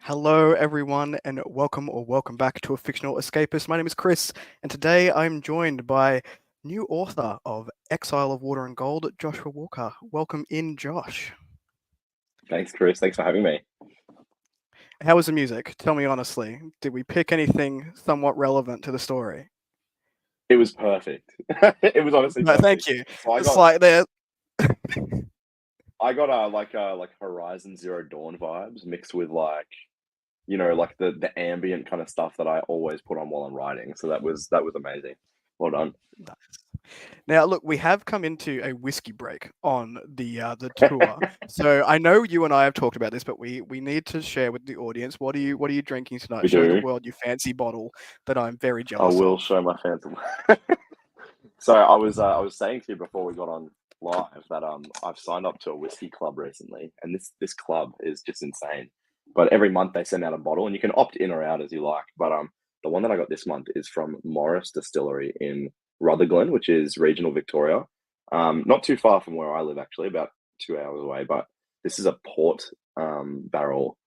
Hello, everyone, and welcome back to A Fictional Escapist. My name is Kris, and today I'm joined by new author of Exile of Water and Gold, Joshua Walker. Welcome in, Josh. Thanks, Kris. Thanks for having me. How was the music? Tell me honestly. Did we pick anything somewhat relevant to the story? It was perfect. It was honestly No, thank perfect. you. So I It's got like there. I got like Horizon Zero Dawn vibes mixed with like the ambient kind of stuff that I always put on while I'm writing. So that was amazing. Well done. Nice. Now, look, we have come into a whiskey break on the tour, so I know you and I have talked about this, but we need to share with the audience what are you drinking tonight? We Show the do. world your fancy bottle that I'm very I jealous will of. show my fans. So I was saying to you before we got on live that I've signed up to a whiskey club recently, and this club is just insane. But every month they send out a bottle, and you can opt in or out as you like. But the one that I got this month is from Morris Distillery in Rutherglen, which is regional Victoria. Not too far from where I live, actually, about 2 hours away. But this is a port barrel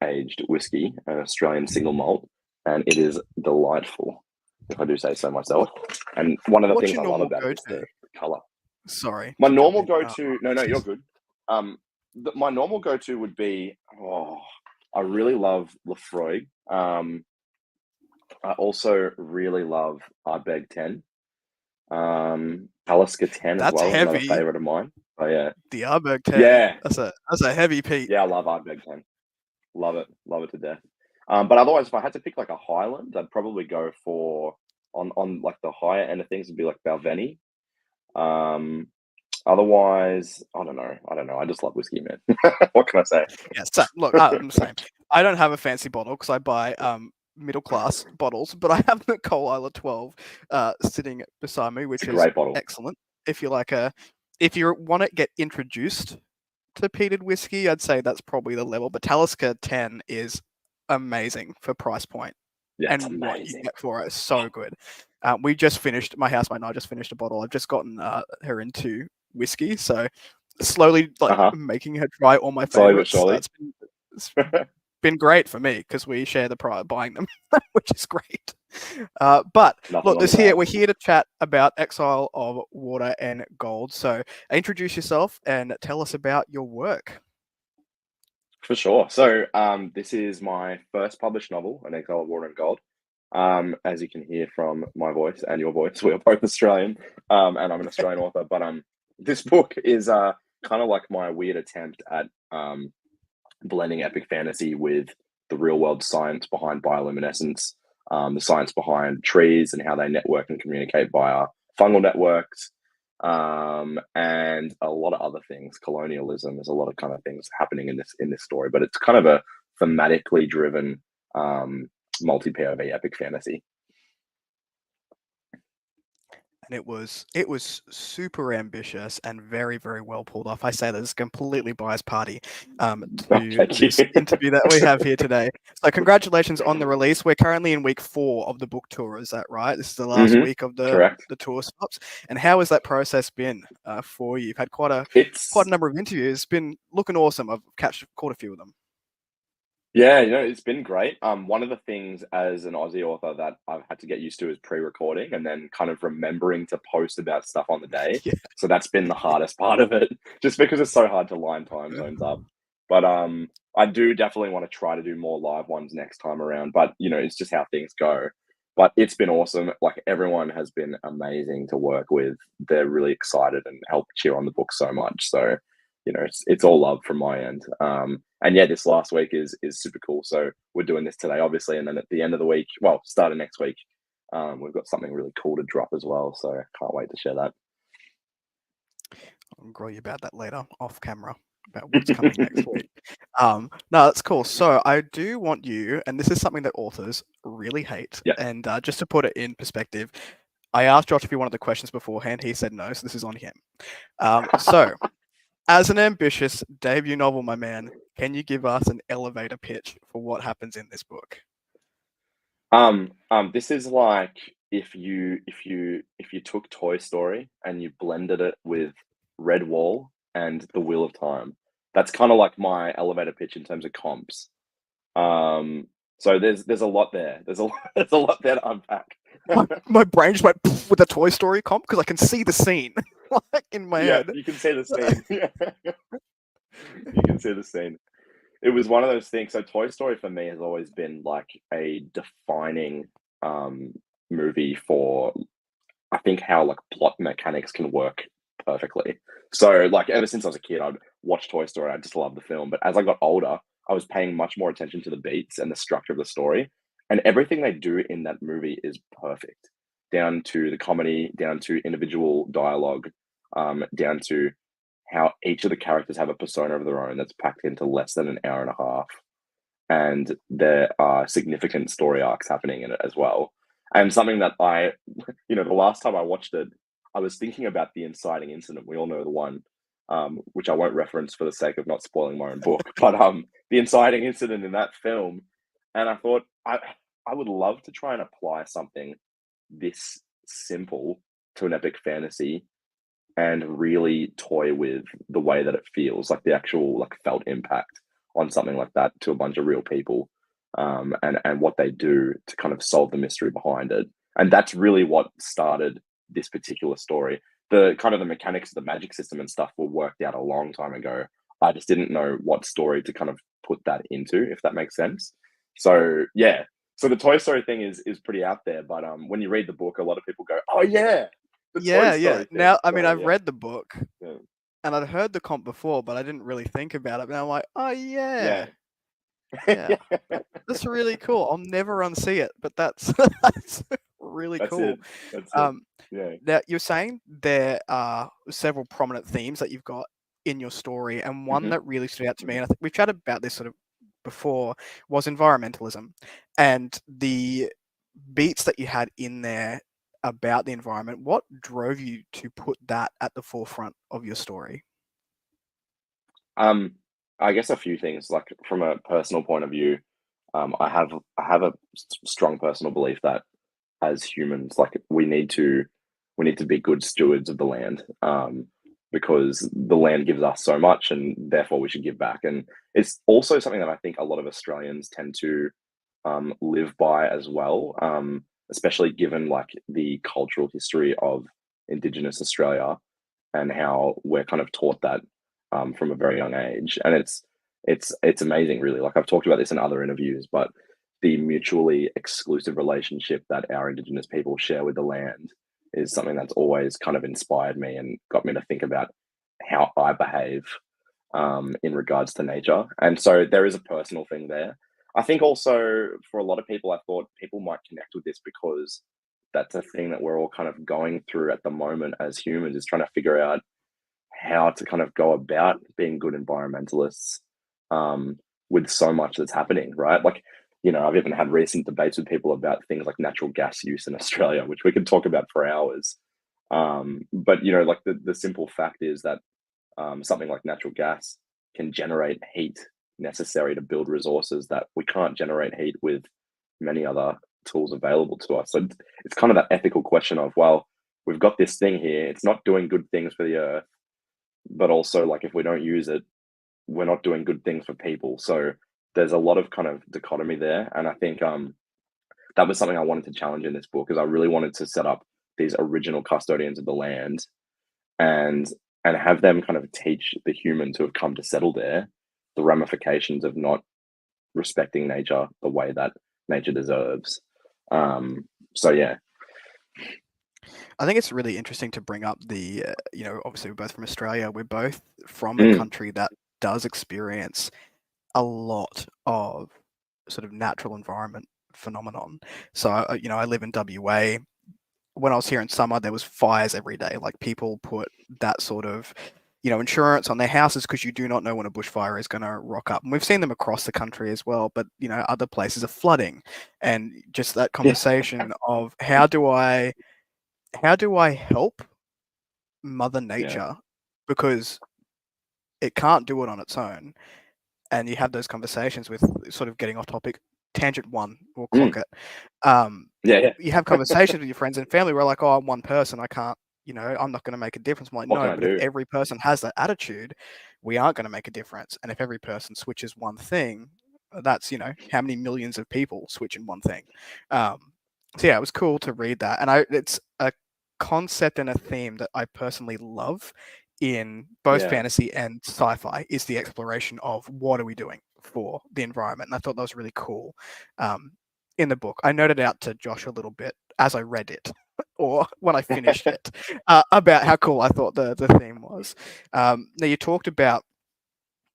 aged whiskey, an Australian single malt, and it is delightful, if I do say so myself. What And one of the what's things your I love normal about it is go-to? the color. Sorry My to jump normal in. go-to, no, you're good. My normal go-to would be, I really love Lefroy. I also really love Ardbeg 10. Talisker 10 as That's well is another heavy. favorite of mine. Oh yeah, The Ardbeg 10. yeah, That's a heavy Pete. yeah. I love Ardbeg 10. Love it to death. But otherwise, if I had to pick like a Highland, I'd probably go for on like the higher end of things would be like Balvenie. Um, Otherwise, I don't know. I don't know. I just love whiskey, man. What can I say? Yeah, same. Look, I'm the same. I don't have a fancy bottle because I buy middle class bottles, but I have the Coal Isla 12 sitting beside me, It's a which is great bottle. excellent. If you like if you want to get introduced to peated whiskey, I'd say that's probably the level. But Talisker 10 is amazing for price point, Yeah, it's and what you amazing. get for it is so good. We just finished my housemate and I just finished a bottle. I've just gotten her into whiskey, so slowly like Uh-huh. making her try all my Slowly but favorites. surely. It's been great for me because we share the pride of buying them, which is great. But Nothing look, wrong with that. we're here to chat about Exile of Water and Gold. So introduce yourself and tell us about your work. For sure. So, this is my first published novel, An Exile of Water and Gold. As you can hear from my voice and your voice, we are both Australian, and I'm an Australian author. But this book is kind of like my weird attempt at blending epic fantasy with the real world science behind bioluminescence, the science behind trees and how they network and communicate via fungal networks, and a lot of other things. Colonialism, there's a lot of kind of things happening in this story, but it's kind of a thematically driven multi POV epic fantasy. And it was super ambitious and very very well pulled off. I say that as a completely biased party Oh, to thank you. this interview that we have here today. So congratulations on the release. We're currently in week 4 of the book tour. Is that right? This is the last week of Correct. the tour stops. And how has that process been for you? You've had quite a It's number of interviews. It's been looking awesome. I've caught a few of them. Yeah, it's been great. One of the things as an Aussie author that I've had to get used to is pre-recording and then kind of remembering to post about stuff on the day. Yeah. So that's been the hardest part of it, just because it's so hard to line time zones up. But I do definitely want to try to do more live ones next time around. But it's just how things go. But it's been awesome. Like everyone has been amazing to work with. They're really excited and help cheer on the book so much. So it's all love from my end. And yeah, this last week is super cool. So we're doing this today, obviously, and then at the end of the week, well, starting next week, we've got something really cool to drop as well. So can't wait to share that. I'll grill you about that later off camera about what's coming next week. No, that's cool. So I do want you, and this is something that authors really hate. Yeah. And just to put it in perspective, I asked Josh if he wanted the questions beforehand. He said no, so this is on him. So, as an ambitious debut novel, my man, can you give us an elevator pitch for what happens in this book? This is like if you took Toy Story and you blended it with Redwall and The Wheel of Time. That's kind of like my elevator pitch in terms of comps. So there's a lot there. There's a lot there to unpack. My brain just went with the Toy Story comp because I can see the scene like in my Yeah, head. you can see the scene. You can see the scene. It was one of those things. So Toy Story for me has always been like a defining um movie for, I think, how like plot mechanics can work perfectly. So like ever since I was a kid, I'd watch Toy Story. I just loved the film. But as I got older, I was paying much more attention to the beats and the structure of the story. And everything they do in that movie is perfect, down to the comedy, down to individual dialogue, down to how each of the characters have a persona of their own that's packed into less than an hour and a half. And there are significant story arcs happening in it as well. And something that the last time I watched it, I was thinking about the inciting incident. We all know the one, which I won't reference for the sake of not spoiling my own book, but the inciting incident in that film. And I thought I would love to try and apply something this simple to an epic fantasy and really toy with the way that it feels, like the actual like felt impact on something like that to a bunch of real people, and what they do to kind of solve the mystery behind it. And that's really what started this particular story. The kind of the mechanics of the magic system and stuff were worked out a long time ago. I just didn't know what story to kind of put that into, if that makes sense. So yeah, so the Toy Story thing is pretty out there, but when you read the book, a lot of people go, "Oh yeah, the Toy Yeah. Story thing." Now, I mean, So I've yeah, read the book yeah, and I'd heard the comp before, but I didn't really think about it. Now I'm like, oh yeah, yeah, yeah, that's really cool. I'll never unsee it, but that's that's really that's cool. it. That's it. Um, Yeah. Now you're saying there are several prominent themes that you've got in your story, and one Hmm. that really stood out to me, Hmm. and I think we've chatted about this sort of before, was environmentalism, and the beats that you had in there about the environment. What drove you to put that at the forefront of your story? Um, I guess a few things. Like from a personal point of view, I have a strong personal belief that as humans, like we need to be good stewards of the land, because the land gives us so much, and therefore we should give back. And it's also something that I think a lot of Australians tend to live by as well, especially given like the cultural history of Indigenous Australia and how we're kind of taught that from a very young age. And it's amazing, really. Like I've talked about this in other interviews, but the mutually exclusive relationship that our Indigenous people share with the land is something that's always kind of inspired me and got me to think about how I behave in regards to nature. And so there is a personal thing there. I think also for a lot of people, I thought people might connect with this because that's a thing that we're all kind of going through at the moment as humans, is trying to figure out how to kind of go about being good environmentalists, with so much that's happening, right? Like, I've even had recent debates with people about things like natural gas use in Australia, which we could talk about for hours. But like the simple fact is that something like natural gas can generate heat necessary to build resources that we can't generate heat with many other tools available to us. So it's kind of that ethical question of, well, we've got this thing here, it's not doing good things for the earth, but also like if we don't use it, we're not doing good things for people. So there's a lot of kind of dichotomy there. And I think that was something I wanted to challenge in this book, because I really wanted to set up these original custodians of the land and have them kind of teach the humans who have come to settle there the ramifications of not respecting nature the way that nature deserves. So yeah. I think it's really interesting to bring up obviously we're both from Australia. We're both from a Mm, country that does experience a lot of sort of natural environment phenomenon. So, I live in WA. When I was here in summer, there was fires every day. Like people put that sort of, insurance on their houses because you do not know when a bushfire is going to rock up. And we've seen them across the country as well. But other places are flooding, and just that yeah. conversation of how do I help Mother Yeah. Nature, because it can't do it on its own. And you have those conversations with, sort of getting off topic, tangent one, we'll Mm, clock it. Um, yeah. you have conversations with your friends and family where like, oh, I'm one person, I can't, I'm not going to make a difference. I'm like, What can no, I but if do? every person has that attitude, we aren't going to make a difference. And if every person switches one thing, That's, how many millions of people switch in one thing. So yeah, it was cool to read that, and it's a concept and a theme that I personally love in both Yeah. fantasy and sci-fi, is the exploration of what are we doing for the environment. And I thought that was really cool. In the book, I noted out to Josh a little bit as I read it, or when I finished it, about how cool I thought the theme was. Now you talked about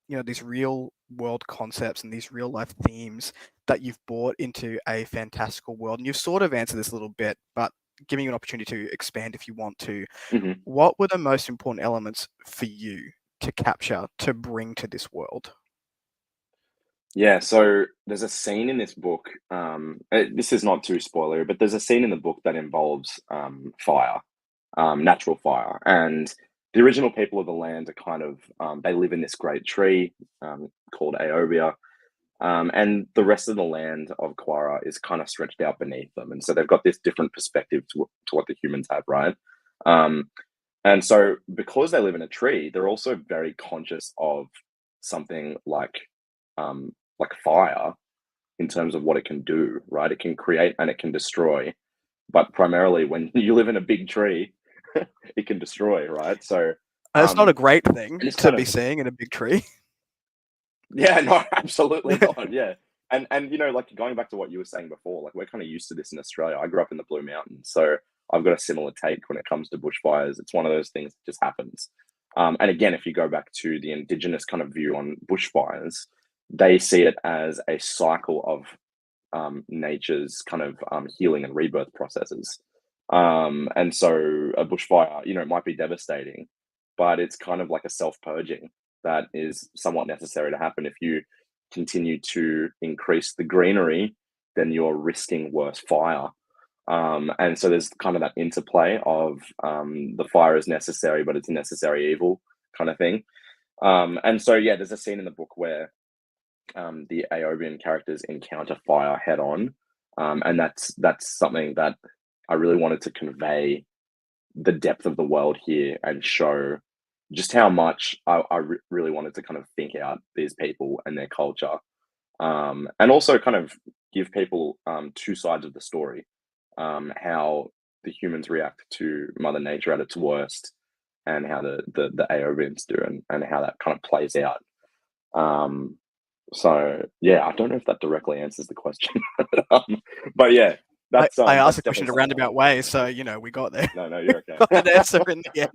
these real world concepts and these real life themes that you've brought into a fantastical world, and you've sort of answered this a little bit, but giving you an opportunity to expand if you want to. Mhm. What were the most important elements for you to capture, to bring to this world? Yeah, so there's a scene in this book. This is not too spoilery, but there's a scene in the book that involves fire, natural fire, and the original people of the land are kind of they live in this great tree called Aobia, and the rest of the land of Quara is kind of stretched out beneath them, and so they've got this different perspective to what the humans have, right? Um, and so because they live in a tree, they're also very conscious of something like fire in terms of what it can do, right? It can create and it can destroy. But primarily when you live in a big tree, it can destroy, right? So It's not a um great thing and it's to kind be of seeing in a big tree. yeah, no, absolutely not. Yeah. And like going back to what you were saying before, like we're kind of used to this in Australia. I grew up in the Blue Mountains, so I've got a similar take when it comes to bushfires. It's one of those things that just happens. And again, if you go back to the indigenous kind of view on bushfires, they see it as a cycle of nature's kind of healing and rebirth processes. And so a bushfire, it might be devastating, but it's kind of like a self purging that is somewhat necessary to happen. If you continue to increase the greenery, then you're risking worse fire. And so there's kind of that interplay of the fire is necessary, but it's a necessary evil kind of thing. And so, yeah, there's a scene in the book where the Aobian characters encounter fire head on, and that's something that I really wanted to convey the depth of the world here and show just how much I really wanted to kind of think out these people and their culture, and also kind of give people two sides of the story, how the humans react to Mother Nature at its worst, and how the Aobians do, and how that kind of plays out. Um, so yeah, I don't know if that directly answers the question, but yeah, I asked that's the question definitely in a something I roundabout wanted to way, convey. so we got there. No, no, you're okay. Got an answer in the end.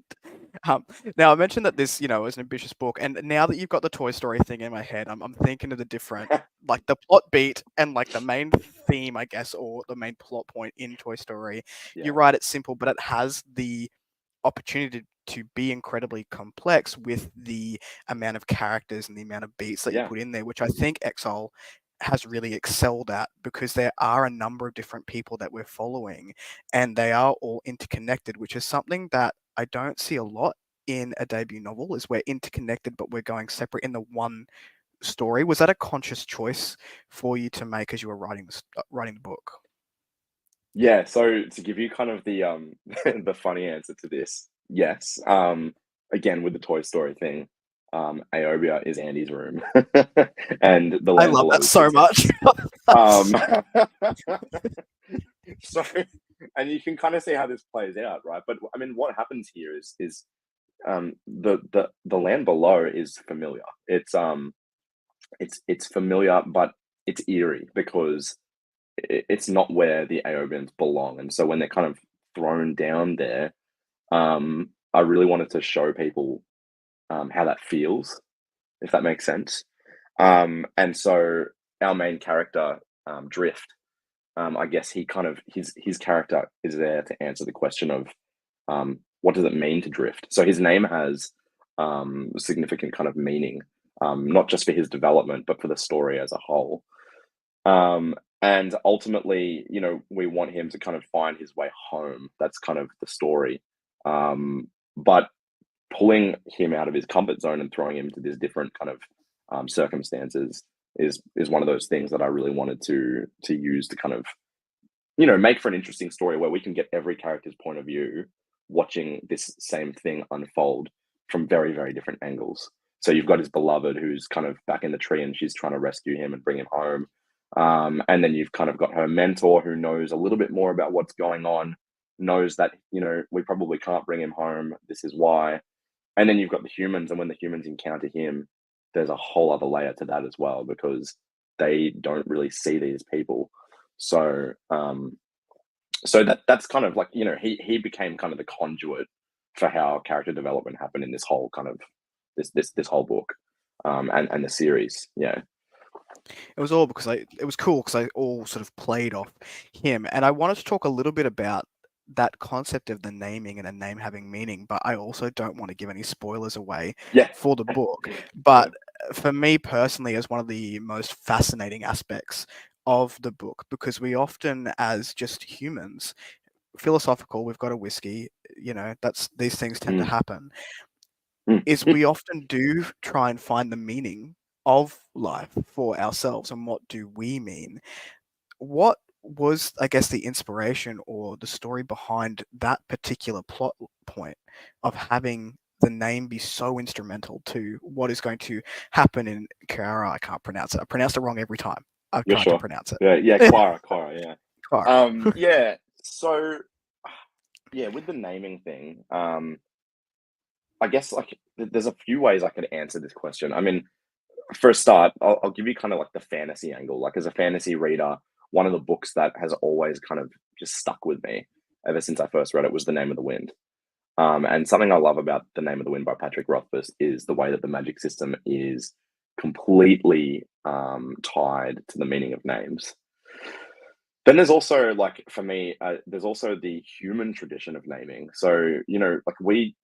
Um, Now I mentioned that this, is an ambitious book, and now that you've got the Toy Story thing in my head, I'm thinking of the different, like the plot beat and like the main theme, I guess, or the main plot point in Toy Story. You're Yeah, right, it's simple, but it has the opportunity to be incredibly complex with the amount of characters and the amount of beats that you yeah, put in there, which I think Exile has really excelled at, because there are a number of different people that we're following and they are all interconnected, which is something that I don't see a lot in a debut novel. Is we're interconnected but we're going separate in the one story. Was that a conscious choice for you to make as you were writing the book? yeah. So to give you kind of the the funny answer to this, yes. Again with the Toy Story thing, Aobia is Andy's room, and the I land love below that is so much. Princess's. Um, so, and you can kind of see how this plays out, right? But I mean, what happens here is the land below is familiar. It's familiar, but it's eerie because it's not where the Aobians belong, and so when they're kind of thrown down there, I really wanted to show people how that feels, if that makes sense. And so our main character, Drift, I guess he kind of his character is there to answer the question of what does it mean to drift. So his name has significant kind of meaning, not just for his development, but for the story as a whole. And ultimately, we want him to kind of find his way home. That's kind of the story. But pulling him out of his comfort zone and throwing him into these different kind of circumstances is one of those things that I really wanted to use to kind of make for an interesting story where we can get every character's point of view watching this same thing unfold from very very different angles. So you've got his beloved who's kind of back in the tree and she's trying to rescue him and bring him home. And then you've kind of got her mentor who knows a little bit more about what's going on, knows that, we probably can't bring him home. This is why. And then you've got the humans, and when the humans encounter him, there's a whole other layer to that as well because they don't really see these people. So, that's kind of like he became kind of the conduit for how character development happened in this whole kind of this whole book, and the series. Yeah, It was all because it was cool because I all sort of played off him, and I wanted to talk a little bit about that concept of the naming and a name having meaning, but I also don't want to give any spoilers away yeah, for the book. yeah, But for me personally, as one of the most fascinating aspects of the book, because we often, as just humans, philosophical, we've got a whiskey, that's these things tend to mm, happen, mm, is we often do try and find the meaning of life for ourselves and what do we mean. What was, I guess, the inspiration or the story behind that particular plot point of having the name be so instrumental to what is going to happen in Kara? I can't pronounce it. I pronounce it wrong every time I've you're tried to sure. pronounce it. Yeah, Quara, yeah. Kara. Yeah. So, yeah, with the naming thing, I guess like there's a few ways I could answer this question. I mean, for a start, I'll give you kind of like the fantasy angle. Like as a fantasy reader, one of the books that has always kind of just stuck with me ever since I first read it was The Name of the Wind. And something I love about The Name of the Wind by Patrick Rothfuss is the way that the magic system is completely tied to the meaning of names. Then there's also like for me, there's also the human tradition of naming. So like we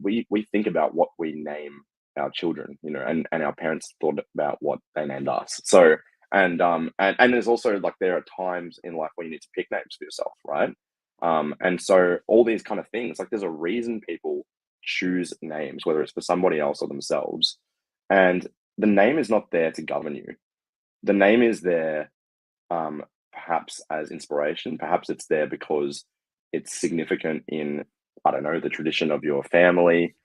think about what we name our children, and our parents thought about what they named us. So and there's also like there are times in life where you need to pick names for yourself, right? And so all these kind of things, like there's a reason people choose names, whether it's for somebody else or themselves, and the name is not there to govern you. The name is there perhaps as inspiration. Perhaps it's there because it's significant in, I don't know, the tradition of your family.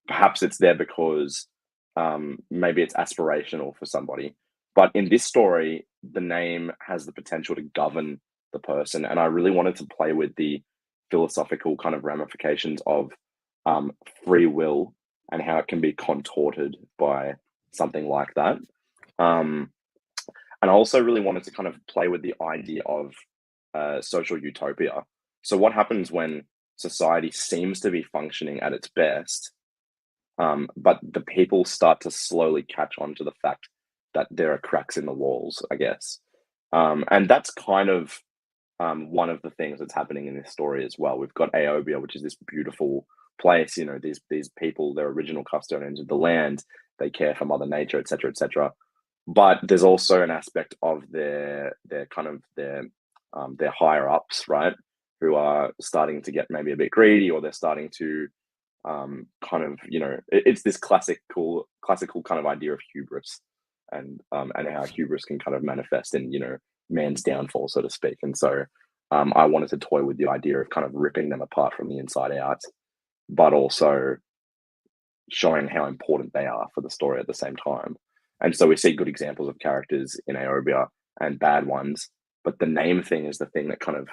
Perhaps it's there because maybe it's aspirational for somebody. But in this story, the name has the potential to govern the person. And I really wanted to play with the philosophical kind of ramifications of um, free will and how it can be contorted by something like that. Um, and I also really wanted to kind of play with the idea of social utopia. So, what happens when society seems to be functioning at its best, but the people start to slowly catch on to the fact that there are cracks in the walls, I guess. And that's kind of one of the things that's happening in this story as well. We've got Aobia, which is this beautiful place. These people, they're original custodians of the land. They care for Mother Nature, etc., etc. But there's also an aspect of their kind of their higher ups, right, who are starting to get maybe a bit greedy, or they're starting to kind of it's this classical kind of idea of hubris, and how hubris can kind of manifest in man's downfall, so to speak. And so I wanted to toy with the idea of kind of ripping them apart from the inside out, but also showing how important they are for the story at the same time. And so we see good examples of characters in Aobia and bad ones, but the name thing is the thing that kind of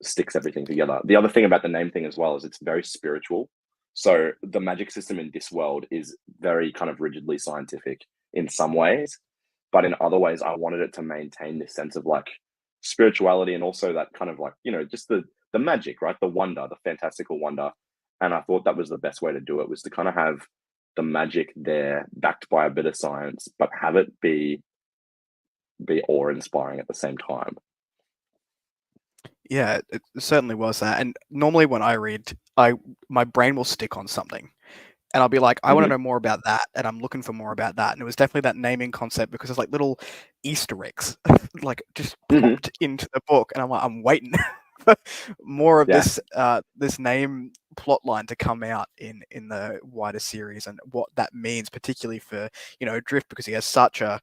sticks everything together. The other thing about the name thing as well is it's very spiritual. So the magic system in this world is very kind of rigidly scientific in some ways, but in other ways, I wanted it to maintain this sense of like spirituality and also that kind of like just the magic, right? The wonder, the fantastical wonder. And I thought that was the best way to do it, was to kind of have the magic there, backed by a bit of science, but have it be awe inspiring at the same time. Yeah, it certainly was that. And normally when I read, my brain will stick on something, and I'll be like, I want to Hmm. know more about that, and I'm looking for more about that. And it was definitely that naming concept because it's like little Easter eggs, like just Hmm. plopped into the book, and I'm like, I'm waiting for more of Yeah, this name plot line to come out in the wider series and what that means, particularly for Drift, because he has such a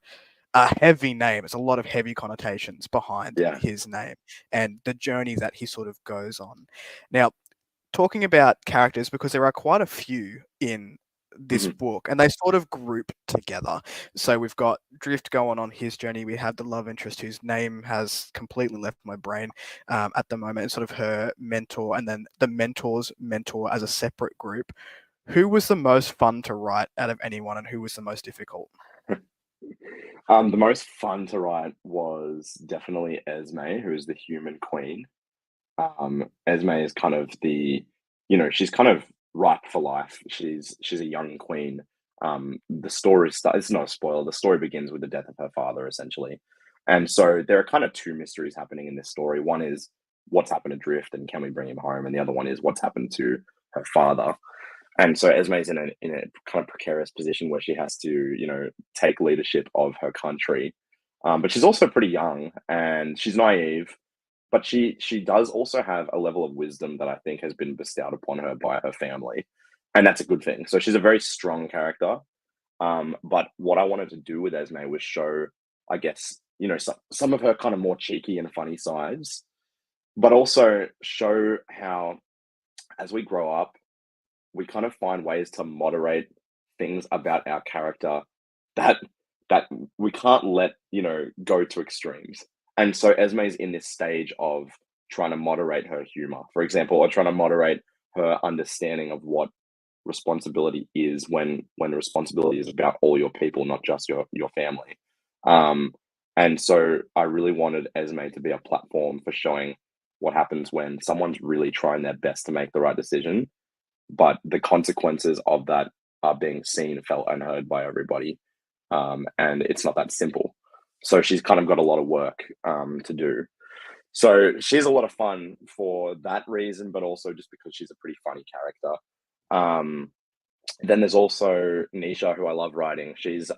heavy name. It's a lot of heavy connotations behind yeah. his name and the journey that he sort of goes on. Now, talking about characters, because there are quite a few in this book, and they sort of group together. So we've got Drift going on his journey. We have the love interest whose name has completely left my brain at the moment, and sort of her mentor, and then the mentor's mentor as a separate group. Who was the most fun to write out of anyone, and who was the most difficult? The most fun to write was definitely Esme, who is the human queen. Esme is kind of she's kind of ripe for life. She's a young queen. The story starts. It's not a spoiler. The story begins with the death of her father, essentially, and so there are kind of two mysteries happening in this story. One is what's happened to Drift, and can we bring him home? And the other one is what's happened to her father. And so Esme's in a kind of precarious position where she has to, take leadership of her country. But she's also pretty young and she's naive, but she does also have a level of wisdom that I think has been bestowed upon her by her family, and that's a good thing. So she's a very strong character. But what I wanted to do with Esme was show, I guess, some of her kind of more cheeky and funny sides, but also show how, as we grow up, we kind of find ways to moderate things about our character that we can't let go to extremes. And so Esme's in this stage of trying to moderate her humor, for example, or trying to moderate her understanding of what responsibility is when responsibility is about all your people, not just your family. And so I really wanted Esme to be a platform for showing what happens when someone's really trying their best to make the right decision, but the consequences of that are being seen, felt, and heard by everybody. And it's not that simple. So she's kind of got a lot of work to do. So she's a lot of fun for that reason, but also just because she's a pretty funny character. Then there's also Nisha, who I love writing. She's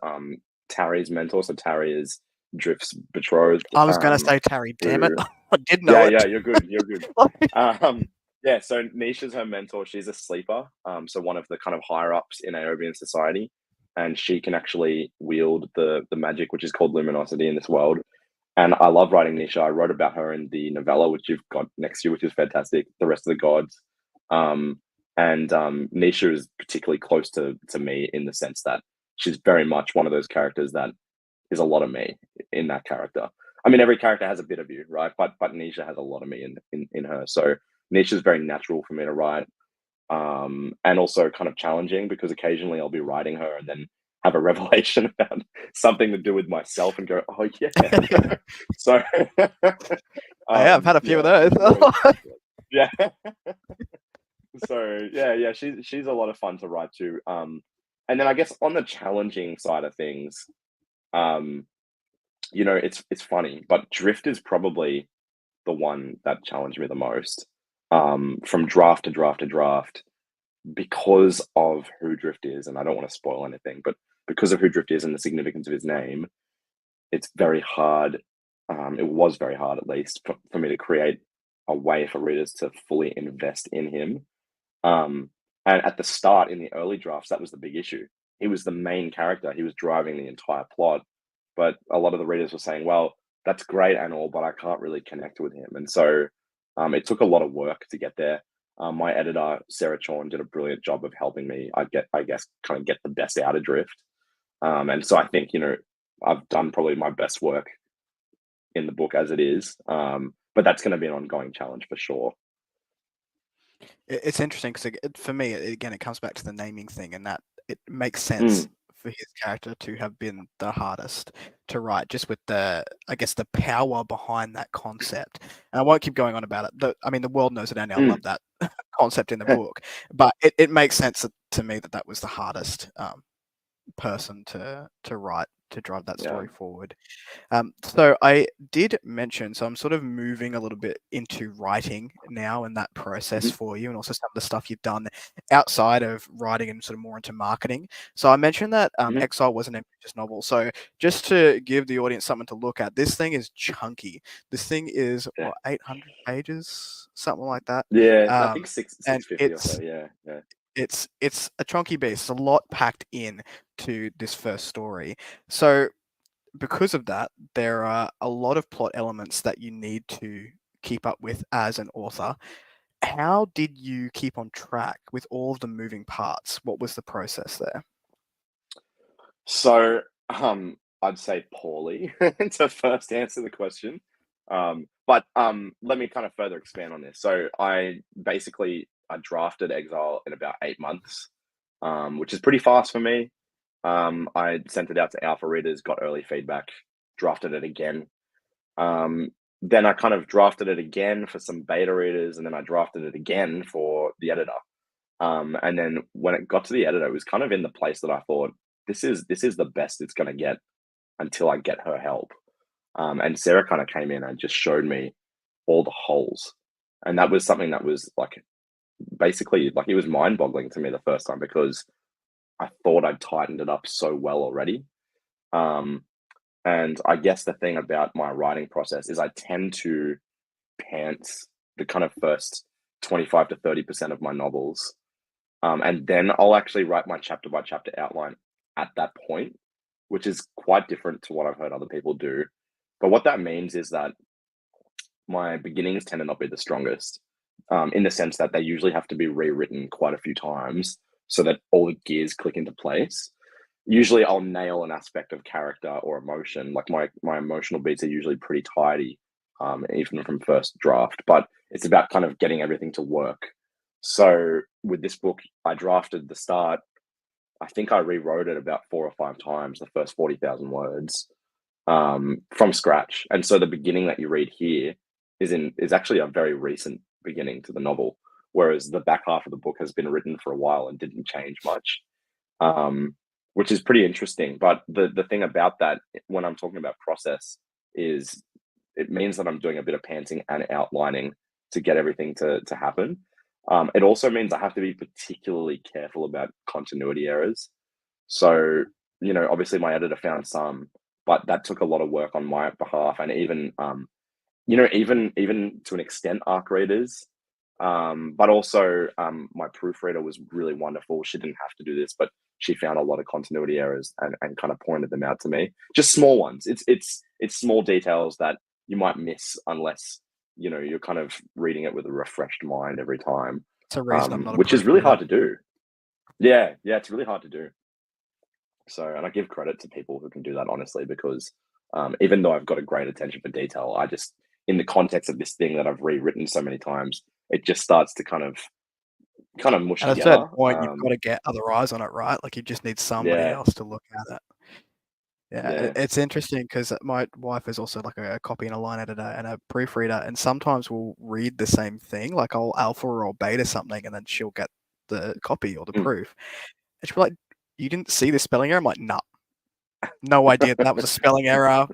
Tarry's mentor. So Tarry is Drift's betrothed. I was going to say Tarry, damn it. Who, I did know it. yeah, you're good. You're good. Yeah, so Nisha's her mentor. She's a sleeper, so one of the kind of higher ups in Aobian society, and she can actually wield the magic which is called luminosity in this world. And I love writing Nisha. I wrote about her in the novella, which you've got next to you, which is fantastic. The Rest of the Gods, and Nisha is particularly close to me in the sense that she's very much one of those characters that is a lot of me in that character. I mean, every character has a bit of you, right? But Nisha has a lot of me in her. So Nisha is very natural for me to write, and also kind of challenging because occasionally I'll be writing her and then have a revelation about something to do with myself and go, oh yeah. So I've had a few of those. Yeah. So yeah, she's a lot of fun to write to. And then I guess on the challenging side of things, it's funny, but Drift is probably the one that challenged me the most. From draft to draft to draft, because of who Drift is, and I don't want to spoil anything, but because of who Drift is and the significance of his name, it's very hard. It was very hard, at least, for me to create a way for readers to fully invest in him. And at the start, in the early drafts, that was the big issue. He was the main character. He was driving the entire plot. But a lot of the readers were saying, well, that's great and all, but I can't really connect with him. And so it took a lot of work to get there. My editor, Sarah Chorn, did a brilliant job of helping me, I guess, kind of get the best out of Drift. And so I think, I've done probably my best work in the book as it is. But that's going to be an ongoing challenge for sure. It's interesting because for me, again, it comes back to the naming thing, and that it makes sense for his character to have been the hardest to write, just with the power behind that concept. And I won't keep going on about it. The world knows it, and I love that concept in the book, but it makes sense to me that was the hardest person to write, to drive that story forward. So I did mention, so I'm sort of moving a little bit into writing now and that process for you, and also some of the stuff you've done outside of writing and sort of more into marketing. So I mentioned that Exile was an ambitious novel. So just to give the audience something to look at, this thing is chunky. This thing is 800 pages, something like that. Yeah, I think 650 or so. Yeah. It's a chunky beast. It's a lot packed in to this first story. So because of that, there are a lot of plot elements that you need to keep up with as an author. How did you keep on track with all of the moving parts? What was the process there? So, I'd say poorly to first answer the question. But let me kind of further expand on this. So, I drafted Exile in about 8 months, which is pretty fast for me. I sent it out to alpha readers, got early feedback, drafted it again. Um, then I kind of drafted it again for some beta readers, and then I drafted it again for the editor. And then when it got to the editor, it was kind of in the place that I thought this is the best it's going to get until I get her help. And Sarah kind of came in and just showed me all the holes, and that was something that was like basically like it was mind boggling to me the first time because I thought I'd tightened it up so well already. Um, and I guess the thing about my writing process is I tend to pants the kind of first 25 to 30% of my novels. And then I'll actually write my chapter by chapter outline at that point, which is quite different to what I've heard other people do. But what that means is that my beginnings tend to not be the strongest, in the sense that they usually have to be rewritten quite a few times so that all the gears click into place. Usually, I'll nail an aspect of character or emotion. Like my emotional beats are usually pretty tidy, even from first draft. But it's about kind of getting everything to work. So with this book, I drafted the start. I think I rewrote it about 4 or 5 times, the first 40,000 words, from scratch. And so the beginning that you read here is actually a very recent beginning to the novel, whereas the back half of the book has been written for a while and didn't change much, um, which is pretty interesting. But the thing about that, when I'm talking about process, is it means that I'm doing a bit of pantsing and outlining to get everything to happen. It also means I have to be particularly careful about continuity errors. So, obviously my editor found some, but that took a lot of work on my behalf, and even even to an extent, arc readers. But also, my proofreader was really wonderful. She didn't have to do this, but she found a lot of continuity errors and kind of pointed them out to me. Just small ones. It's small details that you might miss unless you're kind of reading it with a refreshed mind every time, It's a reason I'm not a which is really proofreader. hard to do. Yeah, yeah, it's really hard to do. So, and I give credit to people who can do that honestly, because even though I've got a great attention for detail, I just, in the context of this thing that I've rewritten so many times, it just starts to kind of mush At a certain together. point, you've got to get other eyes on it, right? Like you just need somebody Yeah, else to look at it. Yeah, yeah. it's interesting because my wife is also like a copy and a line editor and a proofreader, and sometimes we'll read the same thing. Like I'll alpha or beta something, and then she'll get the copy or the Mm. proof, and she'll be like, "You didn't see the spelling error?" I'm like, "No, no idea that was a spelling error.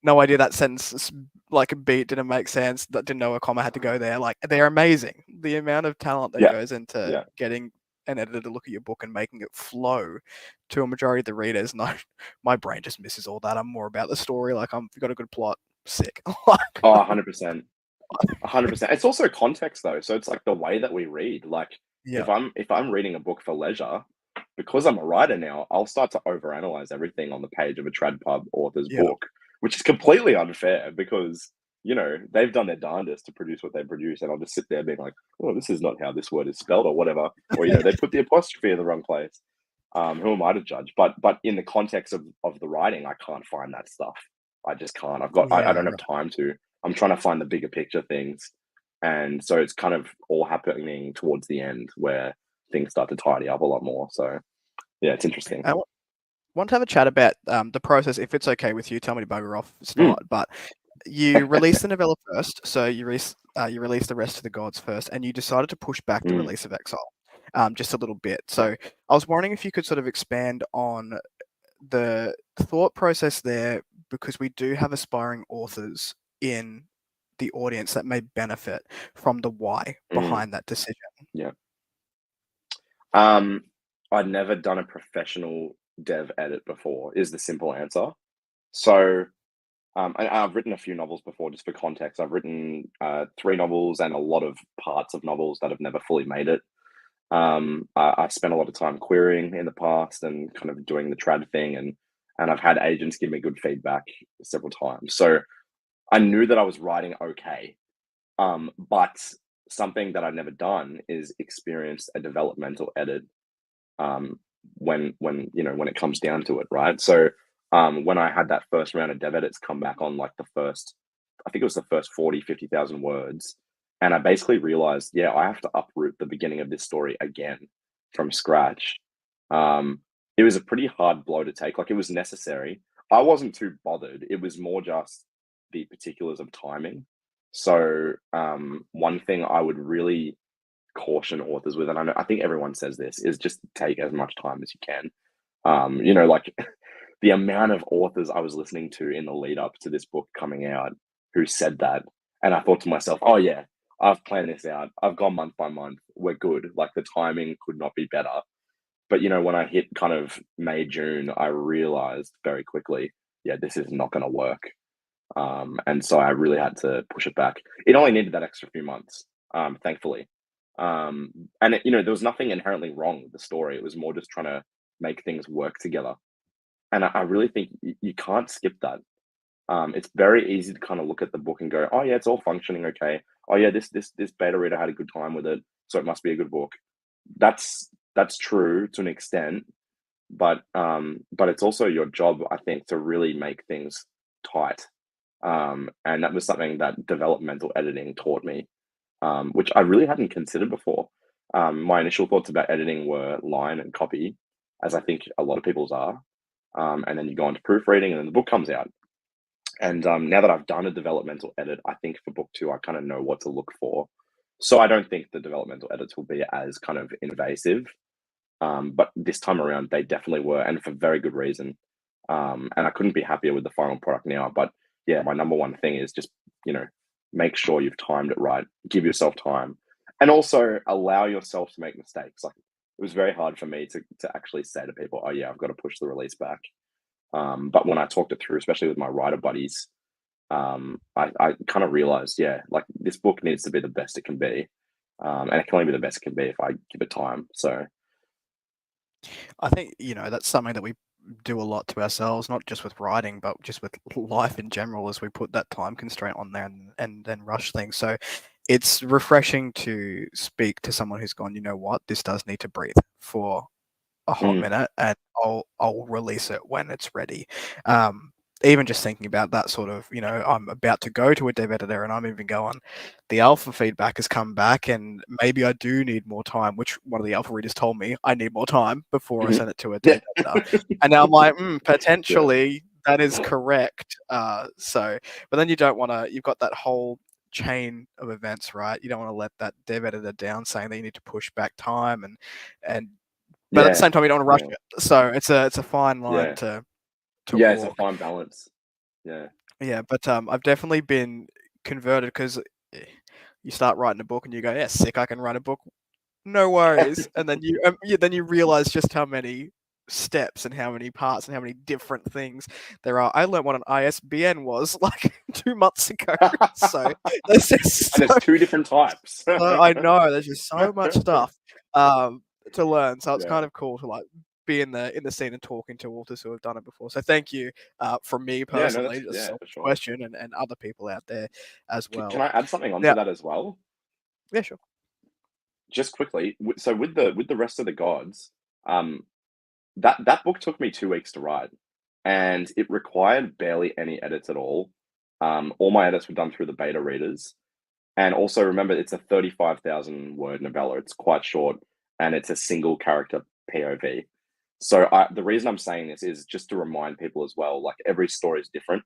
No idea that sentence like a beat didn't make sense. That didn't know a comma had to go there." Like they're amazing. The amount of talent that Yeah, goes into yeah. getting an editor to look at your book and making it flow to a majority of the readers. No, my brain just misses all that. I'm more about the story. Like I've got a good plot. Sick. Oh, 100%. 100%. It's also context though. So it's like the way that we read. Like Yeah, if I'm reading a book for leisure, because I'm a writer now, I'll start to overanalyze everything on the page of a trad pub author's yeah, book, which is completely unfair because they've done their darndest to produce what they produce, and I'll just sit there being like, "Oh, this is not how this word is spelled," or whatever, or they put the apostrophe in the wrong place. Who am I to judge? But in the context of the writing, I can't find that stuff. I just can't. I yeah. don't have Right. time to. I'm trying to find the bigger picture things, and so it's kind of all happening towards the end where things start to tidy up a lot more. So yeah, it's interesting. I want to have a chat about the process. If it's okay with you, tell me to bugger off. If it's Mm, not, but you released the novella first, so you released the rest of the gods first, and you decided to push back the mm, release of Exile just a little bit. yeah. So I was wondering if you could sort of expand on the thought process there, because we do have aspiring authors in the audience that may benefit from the why Mm, behind that decision. yeah. Um, I'd never done a professional dev edit before, is the simple answer. So I've written a few novels before, just for context. I've written 3 novels and a lot of parts of novels that have never fully made it. I spent a lot of time querying in the past and kind of doing the trad thing, and I've had agents give me good feedback several times. So I knew that I was writing okay, but something that I've never done is experienced a developmental edit when it comes down to it, right? So when I had that first round of dev edits come back on like the first, I think it was the first 40, 50,000 words, and I basically realized, yeah, I have to uproot the beginning of this story again from scratch. It was a pretty hard blow to take. Like, it was necessary. I wasn't too bothered. It was more just the particulars of timing. So one thing I would really caution authors with, and I think everyone says this, is just take as much time as you can. Like the amount of authors I was listening to in the lead up to this book coming out who said that, and I thought to myself, oh yeah, I've planned this out. I've gone month by month. We're good. Like, the timing could not be better. But when I hit kind of May, June, I realized very quickly, yeah, this is not going to work. And so I really had to push it back. It only needed that extra few months, thankfully. And there was nothing inherently wrong with the story. It was more just trying to make things work together. And I really think you can't skip that. It's very easy to kind of look at the book and go, oh yeah, it's all functioning okay. Oh yeah, this beta reader had a good time with it, so it must be a good book. That's true to an extent, but it's also your job, I think, to really make things tight. And that was something that developmental editing taught me, which I really hadn't considered before. My initial thoughts about editing were line and copy, as I think a lot of people's are. And then you go on to proofreading, and then the book comes out. And now that I've done a developmental edit, I think for book 2, I kind of know what to look for. So I don't think the developmental edits will be as kind of invasive. But this time around, they definitely were, and for very good reason. And I couldn't be happier with the final product now. But yeah, my number one thing is just, make sure you've timed it right. Give yourself time. And also allow yourself to make mistakes. Like, it was very hard for me to actually say to people, oh yeah, I've got to push the release back. But when I talked it through, especially with my writer buddies, I kind of realized, yeah, like, this book needs to be the best it can be. And it can only be the best it can be if I give it time. So I think, that's something that we do a lot to ourselves, not just with writing, but just with life in general, as we put that time constraint on there and then rush things. So it's refreshing to speak to someone who's gone, you know what, this does need to breathe for a hot minute, and I'll release it when it's ready. Even just thinking about that sort of, I'm about to go to a dev editor and I'm even going, the alpha feedback has come back and maybe I do need more time, which one of the alpha readers told me I need more time before I send it to a dev editor. And now I'm like, potentially that is correct. But then you don't want to, you've got that whole chain of events, right? You don't want to let that dev editor down saying that you need to push back time and but at the same time, you don't want to rush it. So it's a fine line to walk. It's a fine balance. Yeah, but I've definitely been converted, because you start writing a book and you go, yeah, sick, I can write a book, no worries. And then you realize just how many steps and how many parts and how many different things there are. I learned what an ISBN was like 2 months ago. So there's just and there's 2 different types. I know there's just so much stuff to learn. So it's kind of cool to like be in the scene and talking to authors who have done it before. So thank you from me personally, just a for sure. question, and other people out there as well. Can I add something onto that as well? Yeah, sure. Just quickly, so with the rest of the gods, that book took me 2 weeks to write, and it required barely any edits at all. All my edits were done through the beta readers, and also remember, it's a 35,000 word novella. It's quite short, and it's a single character POV. So the reason I'm saying this is just to remind people as well, like, every story is different.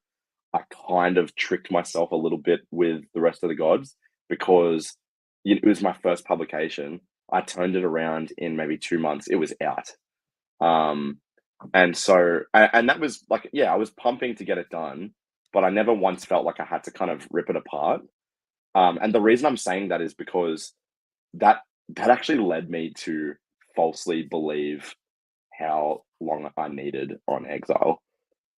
I kind of tricked myself a little bit with the rest of the gods, because it was my first publication. I turned it around in maybe 2 months. It was out. And so, and that was like, yeah, I was pumping to get it done, but I never once felt like I had to kind of rip it apart. And the reason I'm saying that is because that actually led me to falsely believe how long I needed on Exile.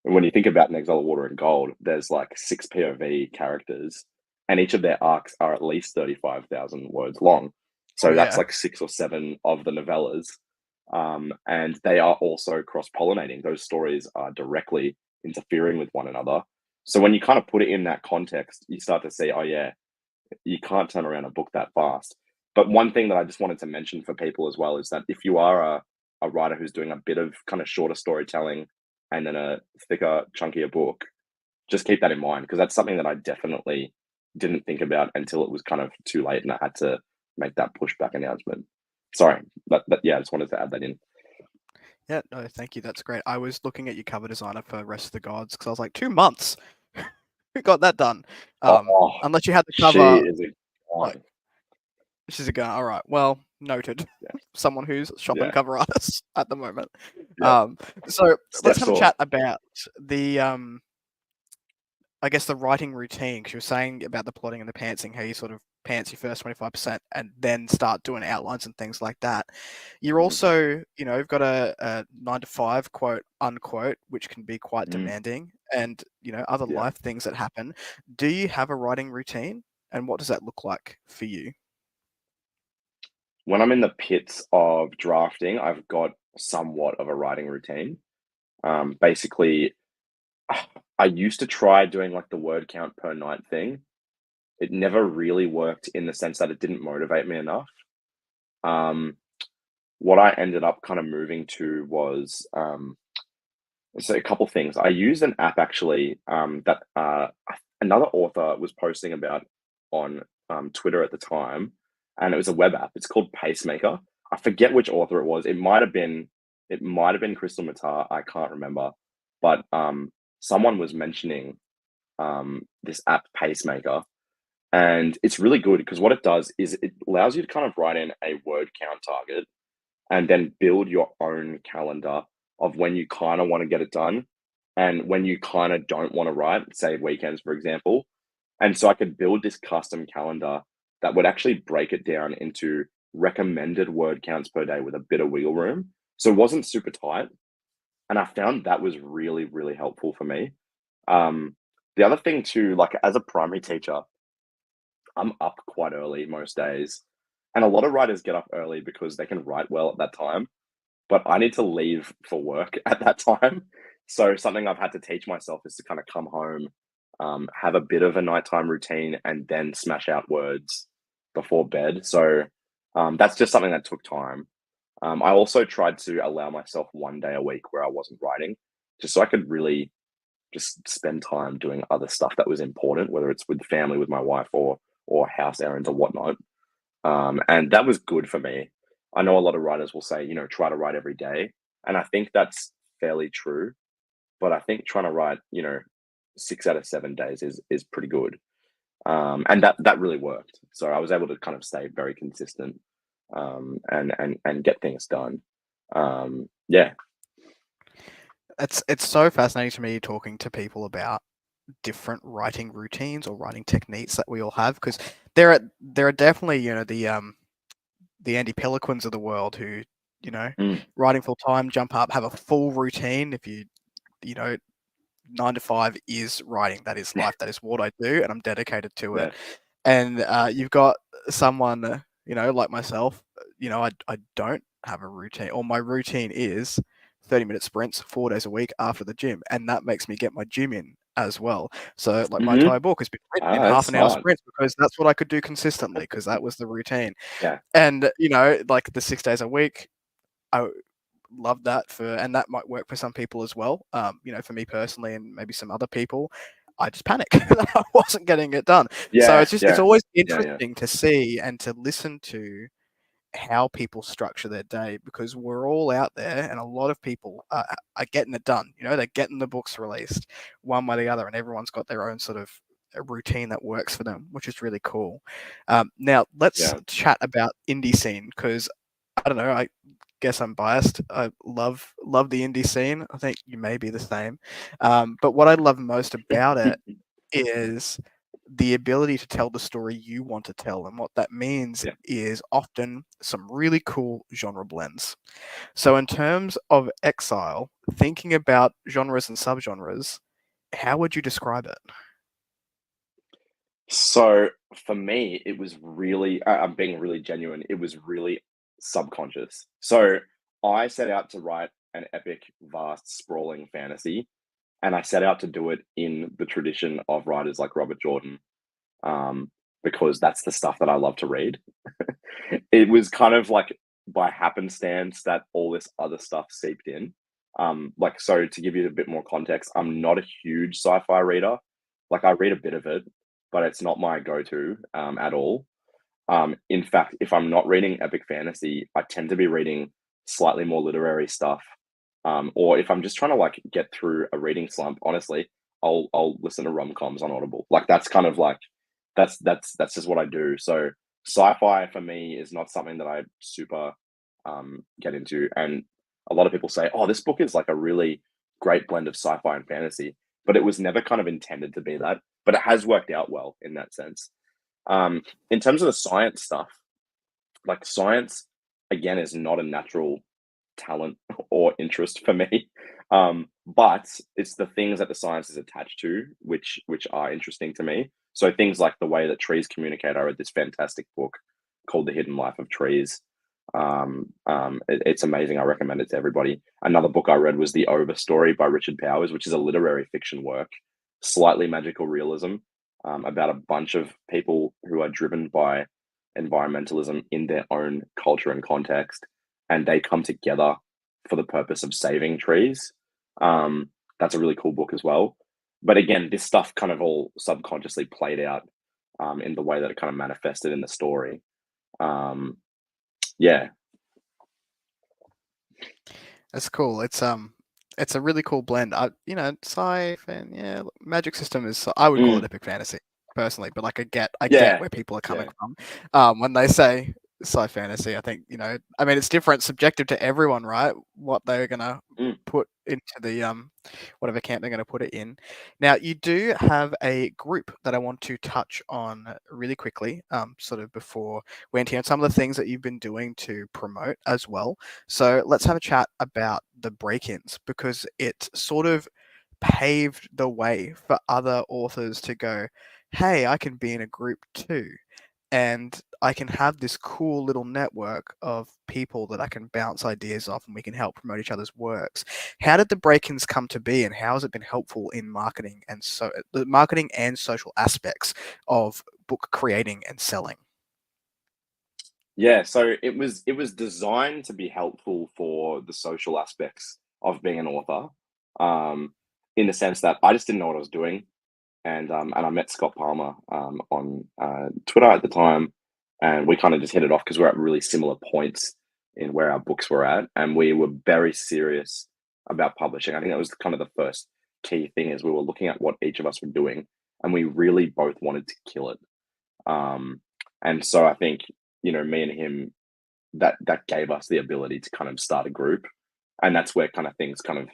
And when you think about an Exile of Water and Gold, there's like 6 POV characters, and each of their arcs are at least 35,000 words long. So that's like 6 or 7 of the novellas. And they are also cross-pollinating. Those stories are directly interfering with one another. So when you kind of put it in that context, you start to see, oh yeah, You can't turn around a book that fast. But one thing that I just wanted to mention for people as well is that if you are a writer who's doing a bit of kind of shorter storytelling and then a thicker, chunkier book, just keep that in mind because that's something that I definitely didn't think about until it was kind of too late and I had to make that pushback announcement. Sorry, yeah, I just wanted to add that in. Yeah, no, thank you. That's great. I was looking at your cover designer for Rest of the Gods because I was like, 2 months. Who got that done? Oh, Unless you had the she cover, is a like, god. she's a gun. All right. Well, noted. Yeah, Someone who's shopping yeah, cover artists at the moment. yeah. So let's Steph have a Saw. chat about the I guess the writing routine. Because you were saying about the plotting and the pantsing, how you sort of pants your first 25% and then start doing outlines and things like that. You're Mm, also, you've got a 9 to 5, quote unquote, which can be quite mm, demanding, and other yeah. life things that happen. Do you have a writing routine, and what does that look like for you? When I'm in the pits of drafting, I've got somewhat of a writing routine. Basically, I used to try doing like the word count per night thing. It never really worked in the sense that it didn't motivate me enough. Um, what I ended up kind of moving to was so a couple things. I used an app actually that another author was posting about on Twitter at the time, and it was a web app. It's called Pacemaker. I forget which author it was. It might have been Crystal Matar. I can't remember, but someone was mentioning this app Pacemaker, and it's really good because what it does is it allows you to kind of write in a word count target and then build your own calendar of when you kind of want to get it done and when you kind of don't want to write, say weekends, for example. And so I could build this custom calendar that would actually break it down into recommended word counts per day with a bit of wiggle room. So it wasn't super tight. And I found that was really, really helpful for me. Um, the other thing too, like as a primary teacher, I'm up quite early most days. And a lot of writers get up early because they can write well at that time, but I need to leave for work at that time. So something I've had to teach myself is to kind of come home, have a bit of a nighttime routine, and then smash out words before bed. So that's just something that took time. I also tried to allow myself one day a week where I wasn't writing, just so I could really just spend time doing other stuff that was important, whether it's with family, with my wife, or house errands or whatnot. And that was good for me. I know a lot of writers will say, try to write every day. And I think that's fairly true. But I think trying to write, 6 out of 7 days is pretty good. And that really worked. So I was able to kind of stay very consistent and get things done. Yeah. It's so fascinating to me talking to people about different writing routines or writing techniques that we all have, because there are definitely the Andy Peliquins of the world who you know Mm, writing full time, jump up, have a full routine. If you know 9 to 5 is writing, that is life, that is what I do, and I'm dedicated to yeah. it. And you've got someone like myself. I don't have a routine, or my routine is 30-minute sprints 4 days a week after the gym, and that makes me get my gym in as well. So like my Hmm. entire book has been written in That's half an hour smart. sprints because that's what I could do consistently, because that was the routine. Yeah. And like the 6 days a week, I love that, and that might work for some people as well. For me personally, and maybe some other people, I just panic that I wasn't getting it done. So Yeah. it's Yeah. always Yeah. Yeah. interesting to see and to listen to how people structure their day, because we're all out there and a lot of people are getting it done. They're getting the books released one way or the other, and everyone's got their own sort of a routine that works for them, which is really cool. Now let's Yeah. chat about indie scene, because I don't know, I guess I'm biased. I love the indie scene. I think you may be the same. But what I love most about it is the ability to tell the story you want to tell. And what that means Yeah. is often some really cool genre blends. So, in terms of Exile, thinking about genres and subgenres, how would you describe it? So for me, it was really, I'm being really genuine. It was really subconscious. So I set out to write an epic, vast, sprawling fantasy, and I set out to do it in the tradition of writers like Robert Jordan. because that's the stuff that I love to read. It was kind of like by happenstance that all this other stuff seeped in. Like, so to give you a bit more context, I'm not a huge sci-fi reader. Like, I read a bit of it, but it's not my go-to at all. In fact, if I'm not reading epic fantasy, I tend to be reading slightly more literary stuff. Or if I'm just trying to like get through a reading slump, honestly, I'll listen to rom-coms on Audible. Like that's kind of like that's just what I do. So sci-fi for me is not something that I super get into. And a lot of people say, "Oh, this book is like a really great blend of sci-fi and fantasy," but it was never kind of intended to be that. But it has worked out well in that sense. In terms of the science stuff, like science again is not a natural talent or interest for me. But it's the things that the science is attached to which are interesting to me. So things like the way that trees communicate. I read this fantastic book called The Hidden Life of Trees. It's amazing. I recommend it to everybody. Another book I read was The Over Story by Richard Powers, which is a literary fiction work, slightly magical realism, about a bunch of people who are driven by environmentalism in their own culture and context, and they come together for the purpose of saving trees. That's a really cool book as well. But again, this stuff kind of all subconsciously played out in the way that it kind of manifested in the story. Yeah. That's cool. It's a really cool blend. Sci and yeah, magic system is. I would call Mm, it epic fantasy personally, but like I get yeah. where people are coming Yeah. from when they say sci fantasy. I think I mean it's different, subjective to everyone, right? What they're gonna Mm, put into the whatever camp they're gonna put it in. Now you do have a group that I want to touch on really quickly, sort of before we enter on some of the things that you've been doing to promote as well. So let's have a chat about the break-ins because it sort of paved the way for other authors to go, hey, I can be in a group too. And I can have this cool little network of people that I can bounce ideas off and we can help promote each other's works. How did the break-ins come to be and how has it been helpful in marketing and so the marketing and social aspects of book creating and selling? yeah. So it was designed to be helpful for the social aspects of being an author, in the sense that I just didn't know what I was doing. And I met Scott Palmer on Twitter at the time, and we kind of just hit it off because we're at really similar points in where our books were at, and we were very serious about publishing. I think that was kind of the first key thing is we were looking at what each of us were doing, and we really both wanted to kill it. Um, and so I think me and him that gave us the ability to kind of start a group, and that's where kind of things kind of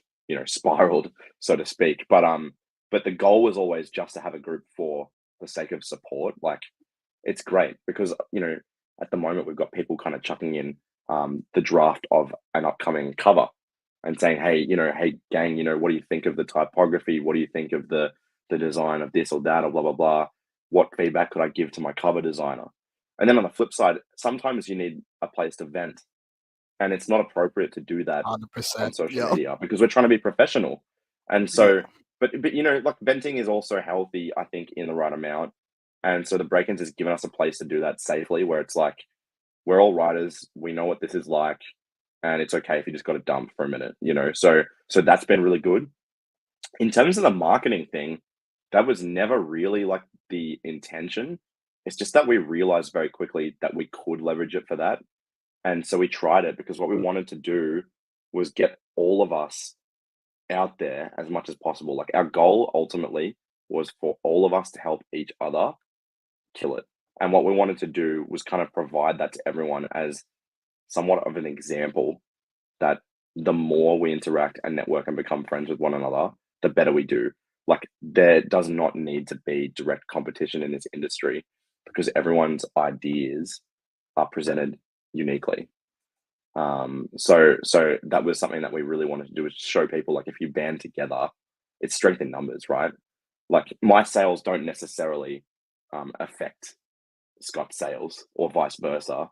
spiraled, so to speak. But the goal was always just to have a group for the sake of support. Like it's great because at the moment we've got people kind of chucking in the draft of an upcoming cover and saying, hey, hey gang, what do you think of the typography? What do you think of the design of this or that or blah blah blah? What feedback could I give to my cover designer? And then on the flip side, sometimes you need a place to vent, and it's not appropriate to do that on 100%. social Yeah. media because we're trying to be professional. And Yeah. so, but like venting is also healthy, I think, in the right amount. And so the break-ins has given us a place to do that safely, where it's like we're all writers, we know what this is like, and it's okay if you just got to dump for a minute. So that's been really good. In terms of the marketing thing, that was never really like the intention. It's just that we realized very quickly that we could leverage it for that. And so we tried it because what we wanted to do was get all of us out there as much as possible. Like our goal ultimately was for all of us to help each other kill it. And what we wanted to do was kind of provide that to everyone as somewhat of an example that the more we interact and network and become friends with one another, the better we do. Like there does not need to be direct competition in this industry because everyone's ideas are presented uniquely. So that was something that we really wanted to do is show people like if you band together, it's strength in numbers, right? Like my sales don't necessarily affect Scott's sales or vice versa,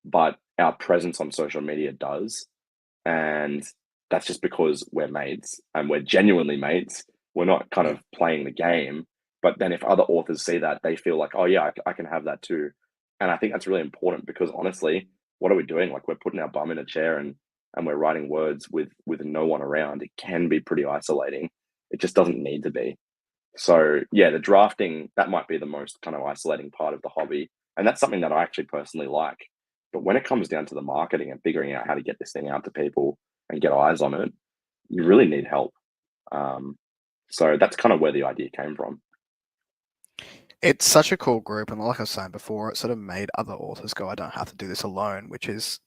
but our presence on social media does. And that's just because we're mates and we're genuinely mates. We're not kind Yeah. of playing the game. But then if other authors see that, they feel like, oh yeah, I can have that too. And I think that's really important because honestly, what are we doing? Like we're putting our bum in a chair and we're writing words with no one around. It can be pretty isolating. It just doesn't need to be. So yeah, the drafting, that might be the most kind of isolating part of the hobby. And that's something that I actually personally like. But when it comes down to the marketing and figuring out how to get this thing out to people and get eyes on it, you really need help. Um, so that's kind of where the idea came from. It's such a cool group, and like I was saying before, it sort of made other authors go, I don't have to do this alone, which is,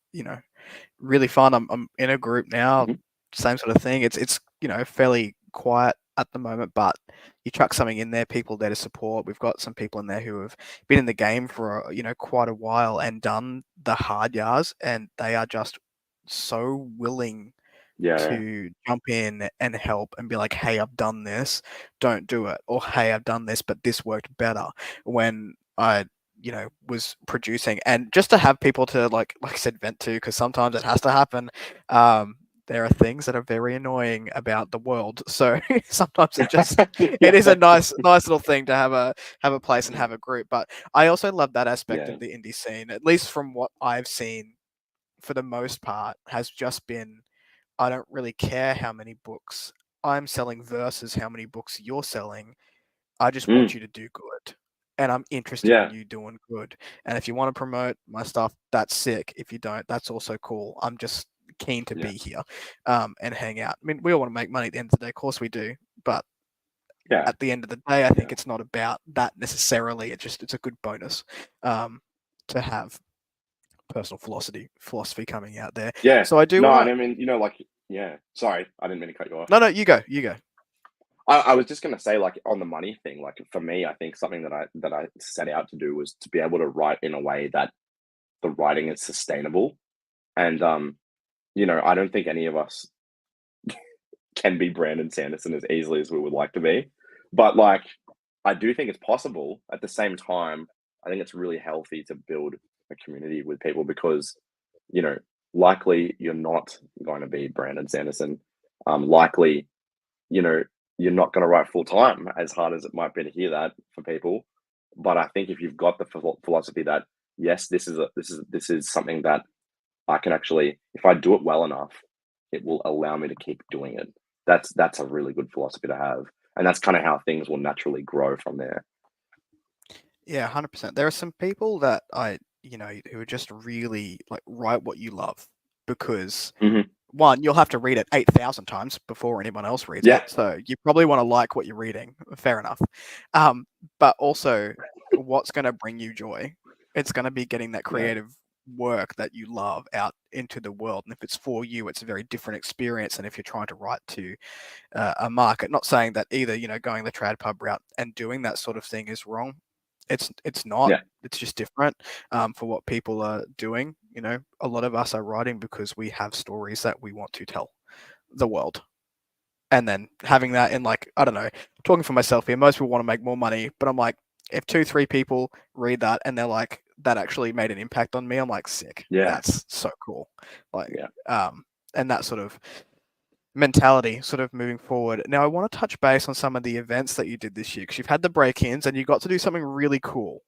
really fun. I'm in a group now, Mhm. same sort of thing. It's fairly quiet at the moment, but you chuck something in there, people there to support. We've got some people in there who have been in the game for quite a while and done the hard yards, and they are just so willing Yeah, to jump in and help and be like, hey, I've done this, don't do it. Or hey, I've done this, but this worked better when I, was producing. And just to have people to like I said, vent to, because sometimes it has to happen. There are things that are very annoying about the world. So sometimes it is a yeah, nice little thing to have a place and have a group. But I also love that aspect yeah. of the indie scene, at least from what I've seen for the most part, has just been I don't really care how many books I'm selling versus how many books you're selling. I just want Mm, you to do good. And I'm interested in yeah, you doing good. And if you want to promote my stuff, that's sick. If you don't, that's also cool. I'm just keen to yeah, be here and hang out. I mean, we all want to make money at the end of the day. Of course we do. But yeah, at the end of the day, I think yeah, it's not about that necessarily. It's a good bonus um, to have personal philosophy coming out there. yeah. So I do No, want and to. I mean, like, yeah. Sorry, I didn't mean to cut you off. No, no, you go. You go. I was just gonna say, like, on the money thing, like for me, I think something that I set out to do was to be able to write in a way that the writing is sustainable. And I don't think any of us can be Brandon Sanderson as easily as we would like to be. But like I do think it's possible. At the same time, I think it's really healthy to build a community with people because, you know, likely you're not going to be Brandon Sanderson. Likely, you know, you're not going to write full time, as hard as it might be to hear that for people. But I think if you've got the philosophy that yes, this is something that I can actually, if I do it well enough, it will allow me to keep doing it. That's a really good philosophy to have, and that's kind of how things will naturally grow from there. Yeah, 100%. There are some people that who are just really like write what you love because Hmm. one, you'll have to read it 8,000 times before anyone else reads Yeah, it. So you probably want to like what you're reading. Fair enough. Um, but also, what's going to bring you joy? It's going to be getting that yeah, creative work that you love out into the world. And if it's for you, it's a very different experience than if you're trying to write to a market. Not saying that either, going the trad pub route and doing that sort of thing is wrong. It's not. yeah, It's just different for what people are doing. A lot of us are writing because we have stories that we want to tell the world. And then having that in like, I don't know, talking for myself here, most people want to make more money, but I'm like, if two, three people read that and they're like, that actually made an impact on me, I'm like, sick. yeah, That's so cool. Like, yeah. and that sort of mentality sort of moving forward. Now, I want to touch base on some of the events that you did this year because you've had the break ins and you got to do something really cool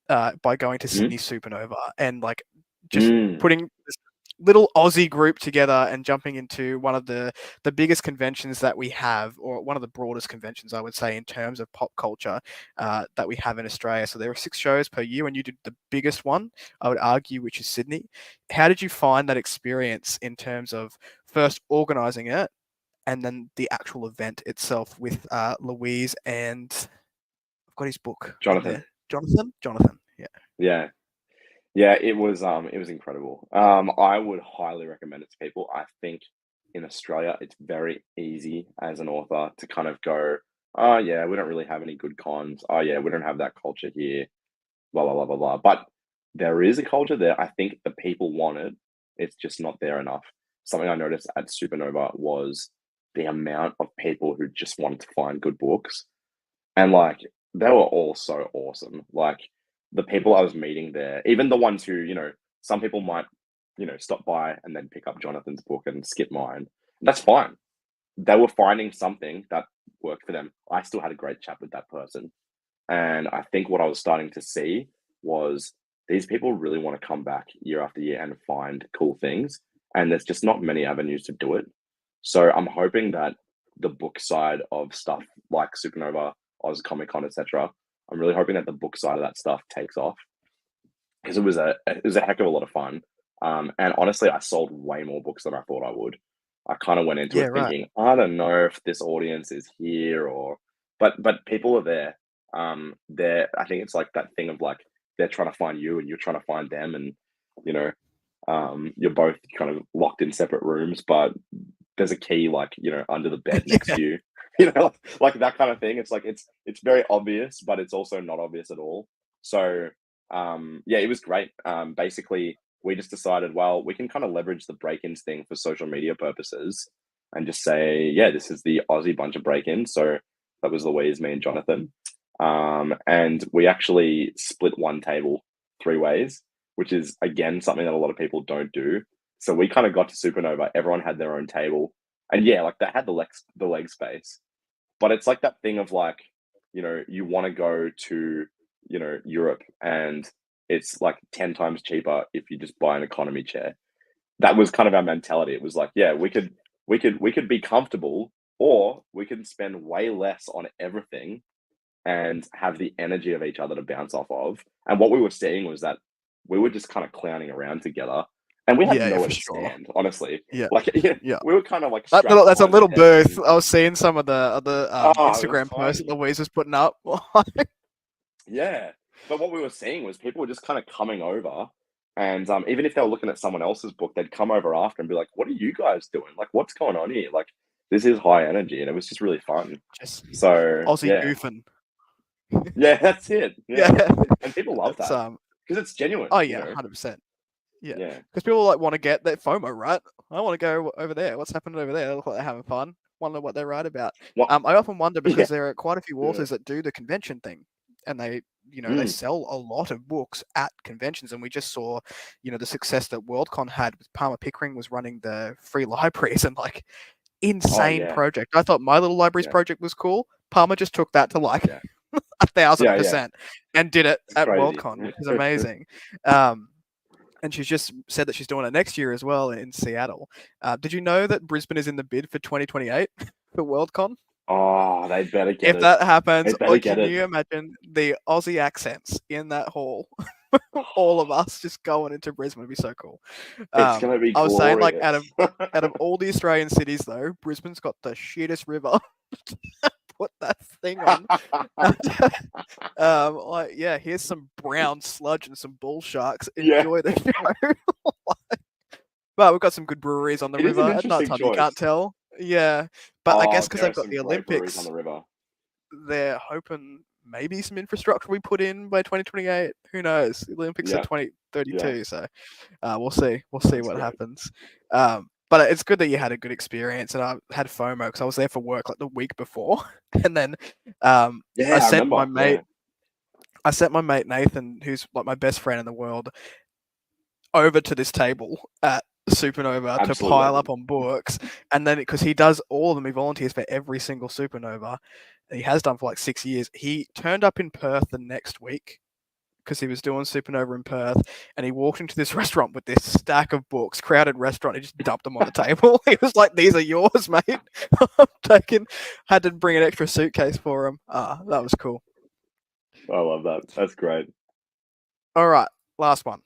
by going to Mm, Sydney Supernova and like just mm. putting this little Aussie group together and jumping into one of the biggest conventions that we have, or one of the broadest conventions, I would say, in terms of pop culture that we have in Australia. So there are 6 shows per year, and you did the biggest one, I would argue, which is Sydney. How did you find that experience in terms of first organizing it and then the actual event itself with Louise and I've got his book in Jonathan. there. Jonathan. Yeah. Yeah, yeah. It was incredible. I would highly recommend it to people. I think in Australia, it's very easy as an author to kind of go, oh yeah, we don't really have any good cons. Oh yeah, we don't have that culture here. Blah blah blah blah blah. But there is a culture there. I think the people want it. It's just not there enough. Something I noticed at Supernova was the amount of people who just wanted to find good books, and like they were all so awesome. Like the people I was meeting there, even the ones who some people might stop by and then pick up Jonathan's book and skip mine. That's fine. They were finding something that worked for them. I still had a great chat with that person. And I think what I was starting to see was these people really want to come back year after year and find cool things. And there's just not many avenues to do it. So I'm hoping that the book side of stuff like Supernova, Oz Comic Con, etc. I'm really hoping that the book side of that stuff takes off because it was a heck of a lot of fun. And honestly, I sold way more books than I thought I would. I kind of went into Yeah, it right. thinking, I don't know if this audience is here or, but people are there. I think it's like that thing of like they're trying to find you and you're trying to find them, and you know, you're both kind of locked in separate rooms, but there's a key like under the bed next Yeah. to you, like that kind of thing. It's like it's very obvious, but it's also not obvious at all. So yeah, it was great. Basically, we just decided, well, we can kind of leverage the break-ins thing for social media purposes, and just say, yeah, this is the Aussie bunch of break-ins. So that was Louise, me, and Jonathan. And we actually split one table 3 ways, which is again something that a lot of people don't do. So we kind of got to Supernova. Everyone had their own table, and yeah, like they had the leg space, but it's like that thing of like, you want to go to Europe, and it's like 10 times cheaper if you just buy an economy chair. That was kind of our mentality. It was like, yeah, we could be comfortable, or we can spend way less on everything and have the energy of each other to bounce off of. And what we were seeing was that we were just kind of clowning around together, and we had Yeah, nowhere for to sure. stand, honestly. Yeah, Like, yeah. we were kind of like That strapped that's a behind the little desk, booth. and I was seeing some of the other oh, it was Instagram posts that tiny. Louise was putting up. Yeah. But what we were seeing was people were just kind of coming over, and even if they were looking at someone else's book, they'd come over after and be like, "What are you guys doing? Like, what's going on here? Like, this is high energy," and it was just really fun. Just So Aussie yeah, goofing. yeah, that's it. Yeah, Yeah, and people love it's that because it's genuine. oh yeah, 100%. Yeah, Yeah, because people like want to get that FOMO, right? I want to go over there. What's happening over there? They look like they're having fun. Wonder what they're right about. what? I often wonder Yeah, because there are quite a few yeah. authors that do the convention thing, and they Mm. sell a lot of books at conventions. And we just saw, the success that Worldcon had with Palmer Pickering was running the free libraries and like Oh insane yeah, project. I thought my little libraries yeah, project was cool. Palmer just took that to like yeah, a thousand yeah, yeah. percent and did it It's at crazy. Worldcon, which is amazing. Um, and she's just said that she's doing it next year as well in Seattle. Did you know that Brisbane is in the bid for 2028 for Worldcon? Oh, they better get If it. that They happens, better get can it. you imagine the Aussie accents in that hall? All of us just going into Brisbane would be so cool. It's gonna be I was saying, like, out glorious. of out of all the Australian cities, though, Brisbane's got the shittest river. Put that thing on. Like, yeah, here's some brown sludge and some bull sharks. Yeah, Enjoy the show. But we've got some good breweries on the it is an river. At night interesting time, you can't choice. tell. Yeah, but I guess Oh, because there they've are got some the great breweries on Olympics, the river. they're hoping maybe some infrastructure we put in by 2028. Who knows? The Olympics are Yeah, yeah, 2032, so we'll see. We'll see that's what great. happens. But it's good that you had a good experience, and I had FOMO because I was there for work like the week before, and then I Yeah, I sent my remember. mate. Yeah, I sent my mate Nathan, who's like my best friend in the world, over to this table at Supernova to absolute pile up legend. on books, and then because he does all of them, he volunteers for every single Supernova. He has done for like 6 years. He turned up in Perth the next week because he was doing Supernova in Perth, and he walked into this restaurant with this stack of books, crowded restaurant. He just dumped them on the table. He was like, "These are yours, mate." I'm taking. Had to bring an extra suitcase for him. That was cool. I love that. That's great. All right, last one.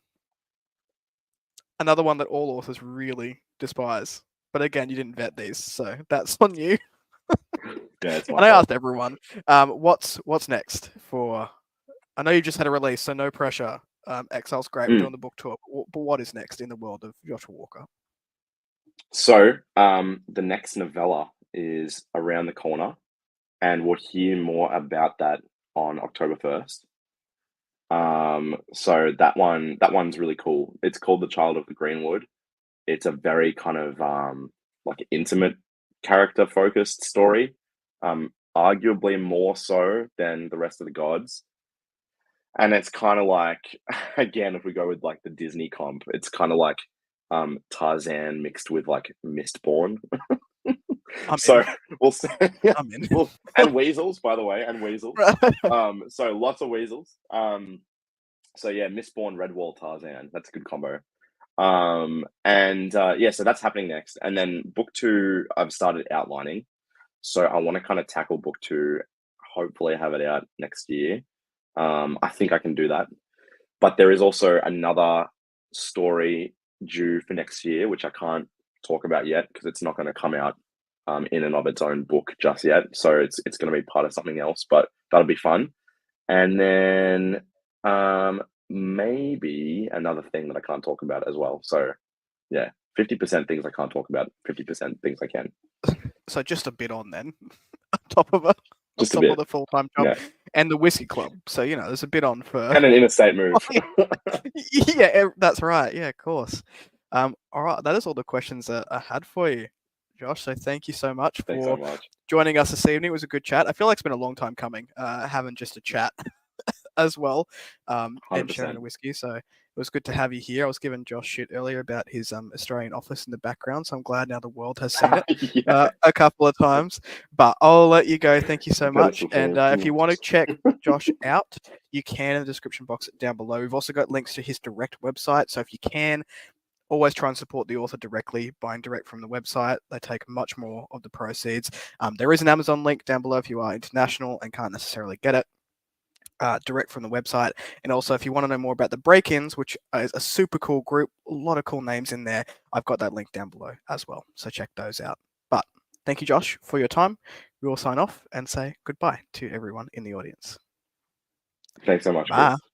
Another one that all authors really despise. But again, you didn't vet these, so that's on you. Yeah, it's my And I fault. asked everyone, what's next for? I know you just had a release, so no pressure. Exile's great. We're Mm. doing the book tour, but what is next in the world of Joshua Walker? So, the next novella is around the corner, and we'll hear more about that on October 1st. So that one's really cool. It's called The Child of the Greenwood. It's a very kind of like intimate character focused story. Arguably more so than the rest of the gods. And it's kind of like again, if we go with like the Disney comp, it's kind of like Tarzan mixed with like Mistborn. So we'll see. I'm in. And weasels, by the way, and weasels. So lots of weasels. So yeah, Mistborn Redwall Tarzan. That's a good combo. Yeah, so that's happening next. And then book 2, I've started outlining. So I want to kind of tackle book 2, hopefully have it out next year. I think I can do that. But there is also another story due for next year, which I can't talk about yet because it's not going to come out in and of its own book just yet. So it's going to be part of something else, but that'll be fun. And then maybe another thing that I can't talk about as well. So yeah, 50% things I can't talk about, 50% things I can. So just a bit on then, on top of Just a bit. of the full-time job, Yeah. and the whiskey club. So there's a bit on for And an interstate move. Yeah, that's right. Yeah, of course. All right, that is all the questions that I had for you, Josh. So thank you so much Thanks so for much. joining us this evening. It was a good chat. I feel like it's been a long time coming, having just a chat as well, and 100%. sharing a whiskey. So it was good to have you here. I was giving Josh shit earlier about his Australian office in the background, so I'm glad now the world has seen it Yeah. a couple of times. But I'll let you go. Thank you so much. And if you want to check Josh out, you can in the description box down below. We've also got links to his direct website. So if you can, always try and support the author directly, buying direct from the website. They take much more of the proceeds. There is an Amazon link down below if you are international and can't necessarily get it. Direct from the website. And also, if you want to know more about the break-ins, which is a super cool group, a lot of cool names in there, I've got that link down below as well. So check those out. But thank you, Josh, for your time. We will sign off and say goodbye to everyone in the audience. Thanks so much, Bye. Kris.